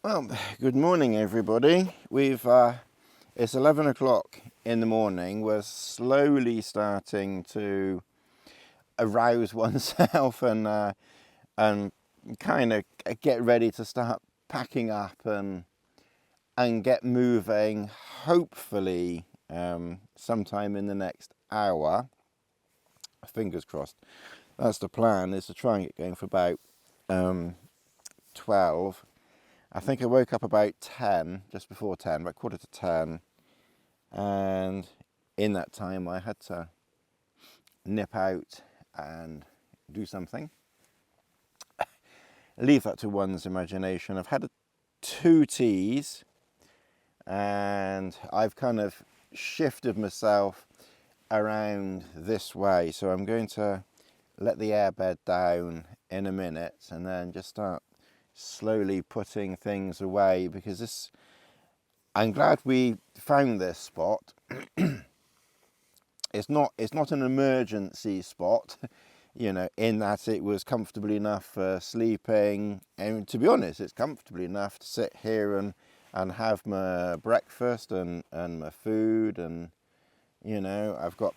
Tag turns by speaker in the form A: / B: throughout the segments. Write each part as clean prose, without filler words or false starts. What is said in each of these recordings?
A: Well, good morning everybody. It's 11 o'clock in the morning. We're slowly starting to arouse oneself and kind of get ready to start packing up and get moving. Hopefully, sometime in the next hour. Fingers crossed. That's the plan. Is to try and get going for about 12. I think I woke up about 10, just before 10, about quarter to 10. And in that time I had to nip out and do something. Leave that to one's imagination. I've had 2 teas and I've kind of shifted myself around this way. So I'm going to let the airbed down in a minute and then just start slowly putting things away, because I'm glad we found this spot. It's not an emergency spot, you know, in that it was comfortable enough for sleeping, and to be honest, it's comfortable enough to sit here and have my breakfast and my food, and you know, I've got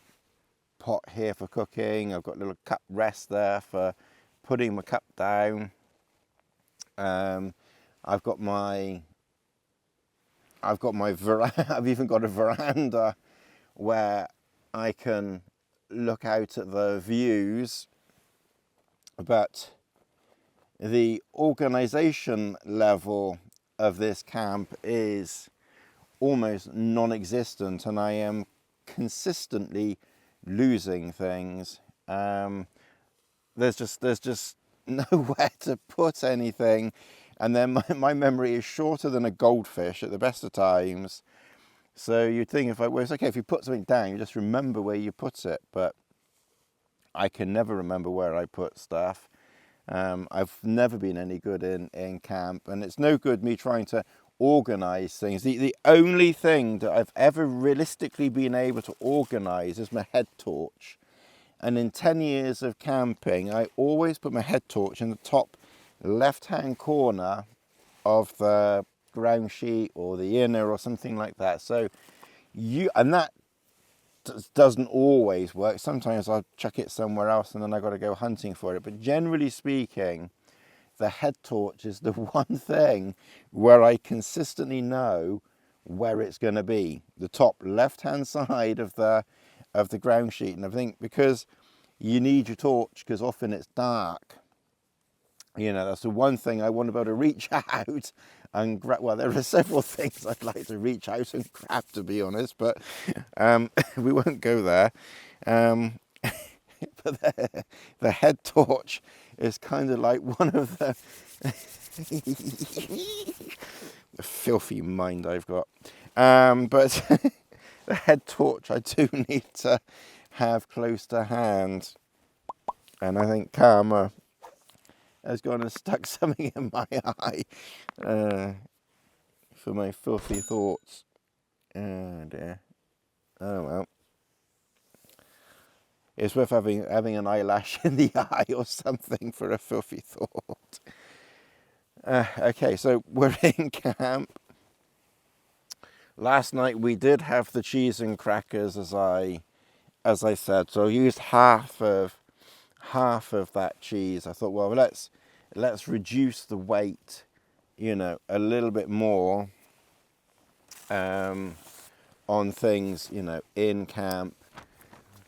A: pot here for cooking, I've got a little cup rest there for putting my cup down. I've even got a veranda where I can look out at the views, but the organisation level of this camp is almost non-existent, and I am consistently losing things. There's just nowhere to put anything, and then my memory is shorter than a goldfish at the best of times. So you'd think it's okay if you put something down, you just remember where you put it, but I can never remember where I put stuff. I've never been any good in camp, and it's no good me trying to organise things. The only thing that I've ever realistically been able to organise is my head torch. And in 10 years of camping, I always put my head torch in the top left-hand corner of the ground sheet or the inner or something like that. So and that doesn't always work. Sometimes I'll chuck it somewhere else and then I've got to go hunting for it. But generally speaking, the head torch is the one thing where I consistently know where it's going to be. The top left-hand side of the ground sheet. And I think because you need your torch, because often it's dark, you know, that's the one thing I want to be able to reach out and grab. Well, there are several things I'd like to reach out and grab, to be honest, but we won't go there. But the head torch is kind of like one of the filthy mind I've got. But the head torch I do need to have close to hand, and I think Carn Mor has gone and stuck something in my eye for my filthy thoughts. Oh dear. Oh well. It's worth having an eyelash in the eye or something for a filthy thought. Okay, so we're in camp. Last night we did have the cheese and crackers, as I said. So I used half of that cheese. I thought, well, let's reduce the weight, you know, a little bit more on things, you know, in camp.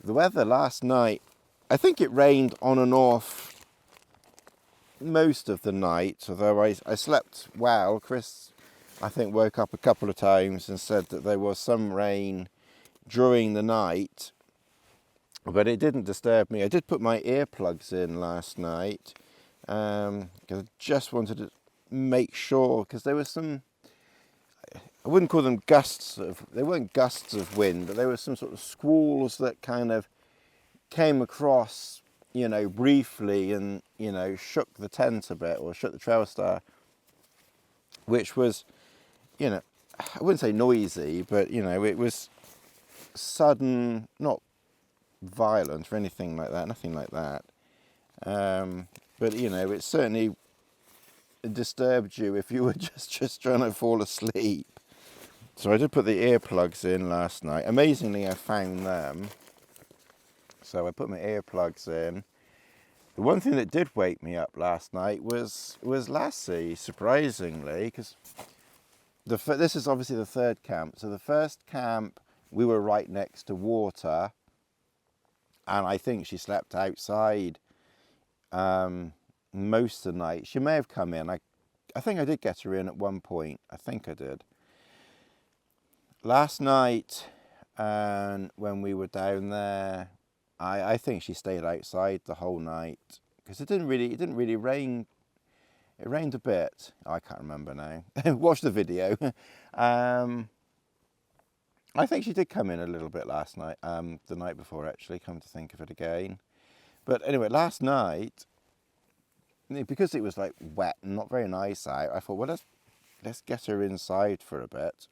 A: The weather last night, I think it rained on and off most of the night, although I slept well. Chris, I think, woke up a couple of times and said that there was some rain during the night, but it didn't disturb me. I did put my earplugs in last night because I just wanted to make sure, because there was some, I wouldn't call them they weren't gusts of wind, but there were some sort of squalls that kind of came across, you know, briefly, and, you know, shook the tent a bit, or shook the Trailstar, which was, you know, I wouldn't say noisy, but, you know, it was sudden, not violent or anything like that, nothing like that. But, you know, it certainly disturbed you if you were just trying to fall asleep. So I did put the earplugs in last night. Amazingly, I found them. So I put my earplugs in. The one thing that did wake me up last night was Lassie, surprisingly, because this is obviously the third camp. So the first camp, we were right next to water, and I think she slept outside most of the night. She may have come in. I think I did get her in at one point. I think I did. Last night, and when we were down there, I think she stayed outside the whole night because it didn't really rain. It rained a bit. I can't remember now. Watch the video. I think she did come in a little bit last night, the night before actually, come to think of it again. But anyway, last night, because it was like wet and not very nice out, I thought, well, let's get her inside for a bit.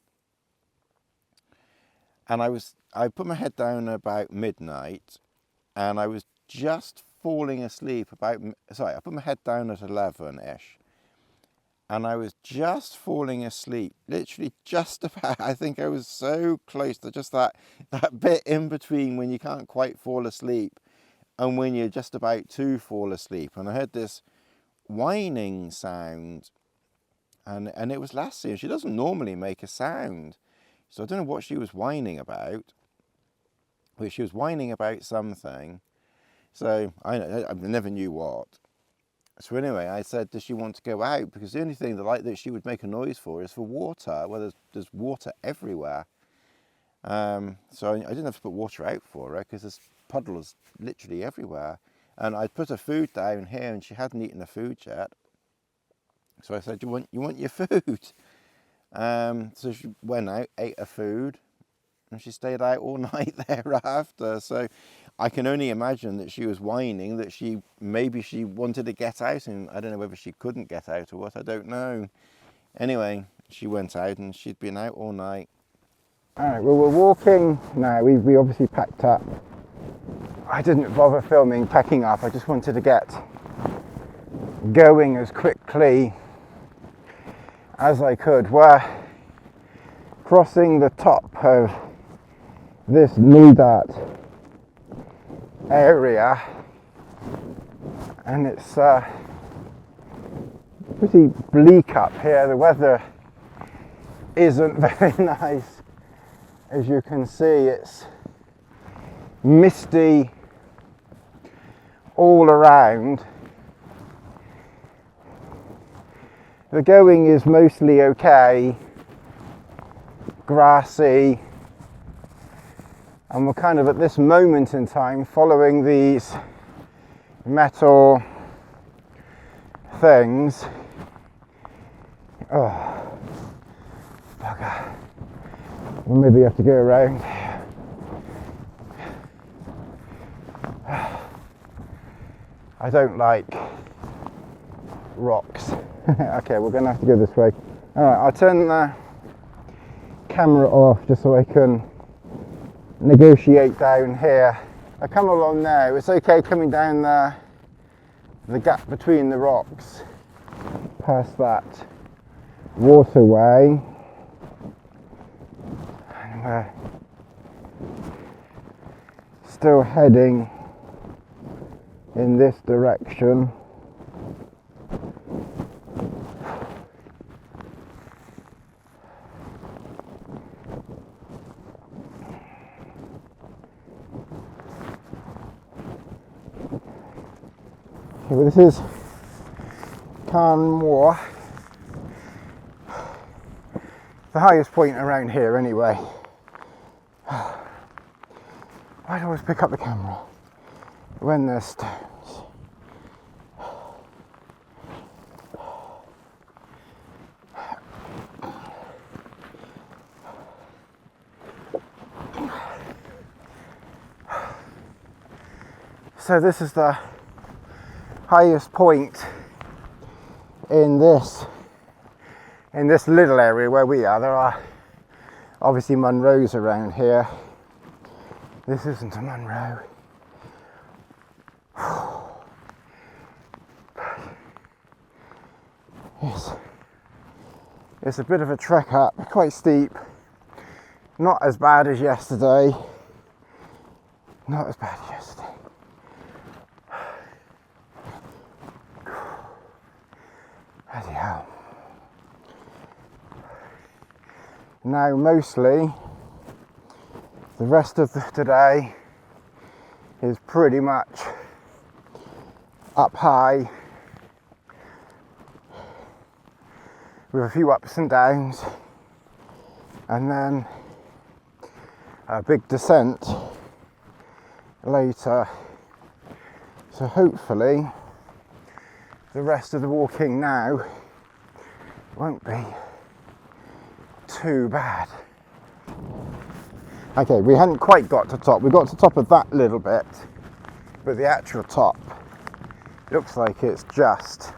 A: And I put my head down about midnight, and I was just falling asleep I put my head down at 11-ish, and I was just falling asleep, literally just about. I think I was so close to just that bit in between when you can't quite fall asleep and when you're just about to fall asleep. And I heard this whining sound, and it was Lassie, and she doesn't normally make a sound. So I don't know what she was whining about, but she was whining about something. So I never knew what. So anyway, I said, does she want to go out? Because the only thing that she would make a noise for is for water. Well, there's water everywhere. So I didn't have to put water out for her because there's puddles literally everywhere. And I'd put her food down here, and she hadn't eaten the food yet. So I said, you want your food? So she went out, ate her food, and she stayed out all night thereafter. So I can only imagine that she was whining, that maybe she wanted to get out, and I don't know whether she couldn't get out or what, I don't know. Anyway, she went out, and she'd been out all night. All right, well, we're walking now. We obviously packed up. I didn't bother filming packing up. I just wanted to get going as quickly as I could. We're crossing the top of this Knoydart area, and it's pretty bleak up here. The weather isn't very nice, as you can see. It's misty all around. The going is mostly okay, grassy, and we're kind of at this moment in time following these metal things. Oh, bugger. We'll maybe have to go around. I don't like rocks. Okay, we're going to have to go this way. Alright, I'll turn the camera off just so I can negotiate down here. I come along now. It's okay coming down the gap between the rocks, past that waterway. And we're still heading in this direction. Okay, well, this is Carn Mor, the highest point around here anyway. Why do I always pick up the camera when there's stones? So this is the highest point in this little area where we are. There are obviously Munros around here. This isn't a Munro. It's a bit of a trek up, quite steep. Not as bad as yesterday. Not as bad as yesterday. Bloody hell. Now mostly the rest of today is pretty much up high with a few ups and downs, and then a big descent later. So hopefully the rest of the walking now won't be too bad. Okay, we hadn't quite got to top. We got to top of that little bit, but the actual top looks like it's just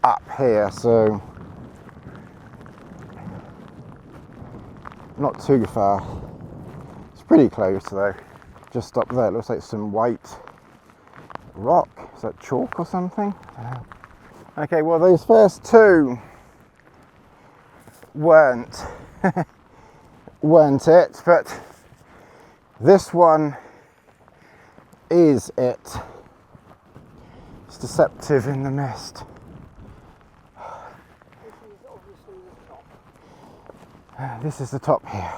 A: up here, so not too far. It's pretty close though. Just up there, it looks like some white rock. Is that chalk or something? Okay, well those first two weren't it, but this one is it. It's deceptive in the mist. This is the top here.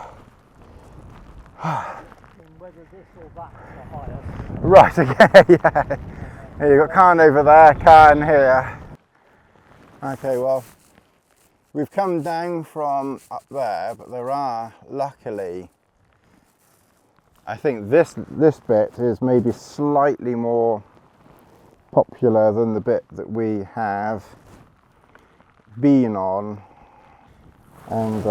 B: Whether this or that's the highest.
A: Right, okay, yeah. Here you've got Carn over there, Carn here. Okay, well, we've come down from up there, but there are, luckily, I think this bit is maybe slightly more popular than the bit that we have been on, and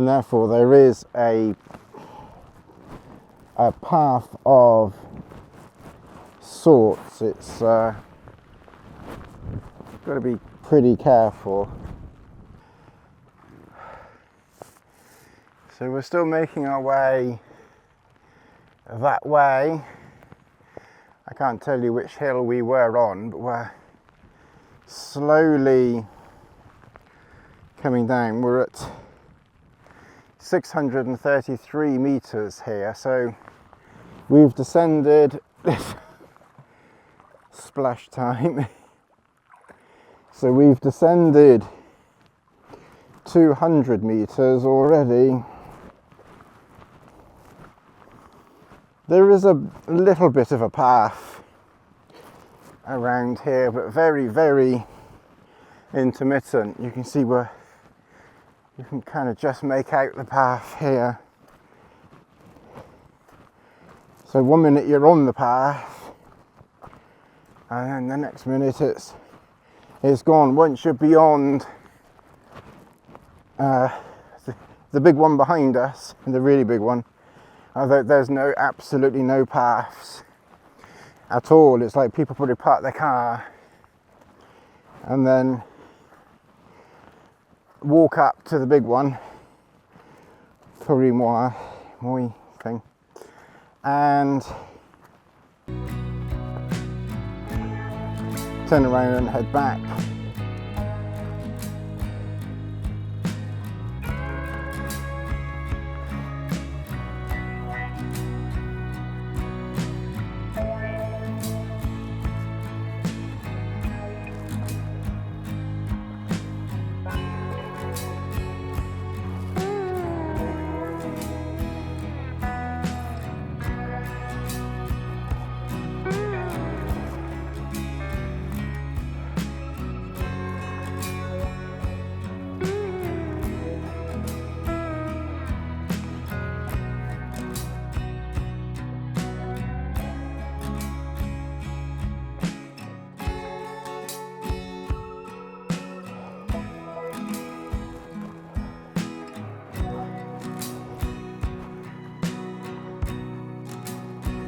A: therefore there is a path of sorts. It's got to be pretty careful. So we're still making our way that way. I can't tell you which hill we were on, but we're slowly coming down. We're at 633 meters here, so we've descended this splash time. So we've descended 200 meters already. There is a little bit of a path around here, but very, very intermittent. You can see where you can kind of just make out the path here. So 1 minute you're on the path, and then the next minute it's gone. Once you're beyond the big one behind us, the really big one, there's absolutely no paths at all. It's like people probably park their car and then walk up to the big one, Carn Mor thing, and turn around and head back.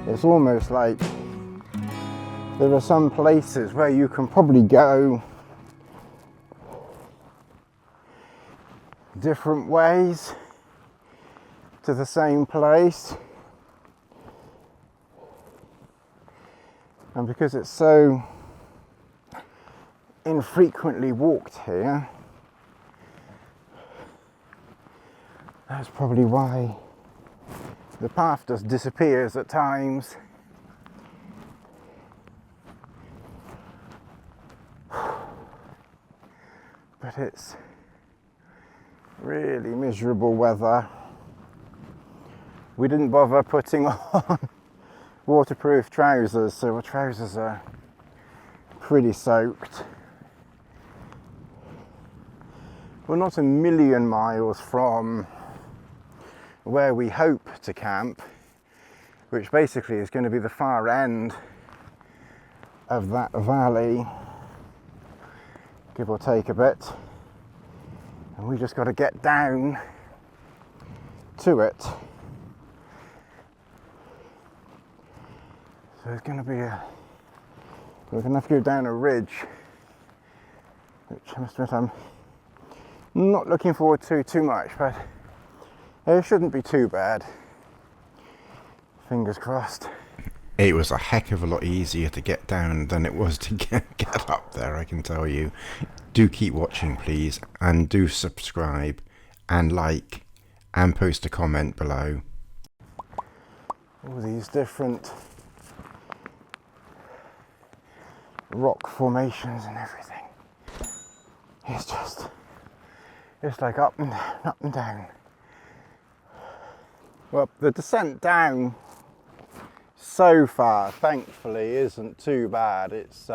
A: It's almost like there are some places where you can probably go different ways to the same place, and because it's so infrequently walked here. That's probably why the path just disappears at times. But it's really miserable weather. We didn't bother putting on waterproof trousers, so our trousers are pretty soaked. We're not a million miles from where we hope to camp, which basically is going to be the far end of that valley, give or take a bit, and we just got to get down to it. So it's going to be we're going to have to go down a ridge, which I must admit I'm not looking forward to too much, but it shouldn't be too bad. Fingers crossed. It was a heck of a lot easier to get down than it was to get up there, I can tell you. Do keep watching, please, and do subscribe and like and post a comment below. All these different rock formations and everything. It's like up and down, up and down. Well, the descent down so far, thankfully, isn't too bad. It's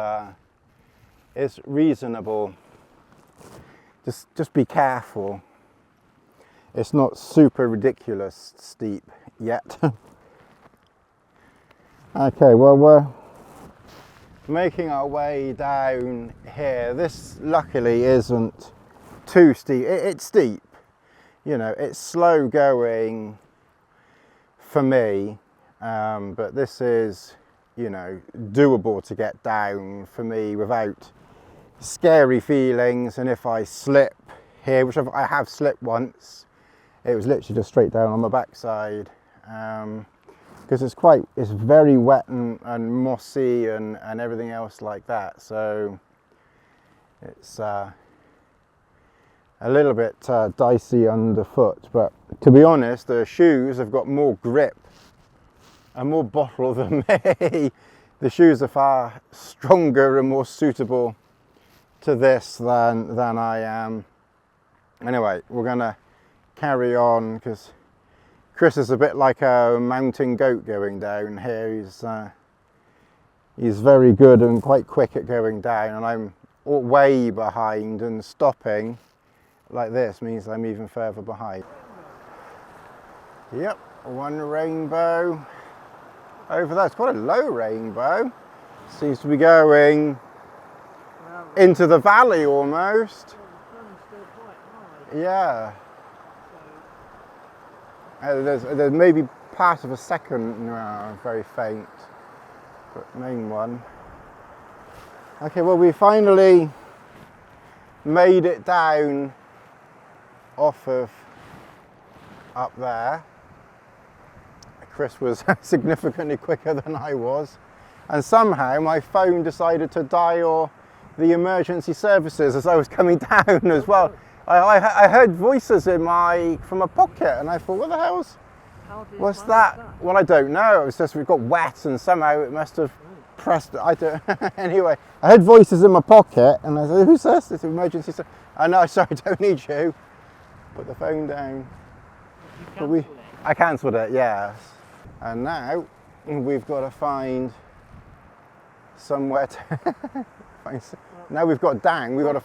A: reasonable. Just be careful. It's not super ridiculous steep yet. Okay, well, we're making our way down here. This luckily isn't too steep. It's steep, you know, it's slow going for me, but this is, you know, doable to get down for me without scary feelings. And if I slip here, which I have slipped once, it was literally just straight down on my backside, because it's very wet and mossy and everything else like that, so it's a little bit dicey underfoot. But to be honest, the shoes have got more grip and more bottle than me. The shoes are far stronger and more suitable to this than I am. Anyway, we're gonna carry on because Chris is a bit like a mountain goat going down here. He's very good and quite quick at going down, and I'm way behind, and stopping like this means I'm even further behind. Yep, one rainbow over there. It's quite a low rainbow. Seems to be going into the valley almost. Yeah. There's maybe part of a second, no, very faint, but main one. Okay, well, we finally made it down off of up there. Chris was significantly quicker than I was, and somehow my phone decided to dial the emergency services as I was coming down as well. I heard voices from my pocket, and I thought, what the hell's, what's that? Well, I don't know. It was just, we got wet, and somehow it must have pressed, I don't, anyway, I heard voices in my pocket, and I said, who's this? It's emergency service. Oh no, sorry, don't need you. Put the phone down. I cancelled it, yes. And now we've got to find somewhere to now we've got down, we've got to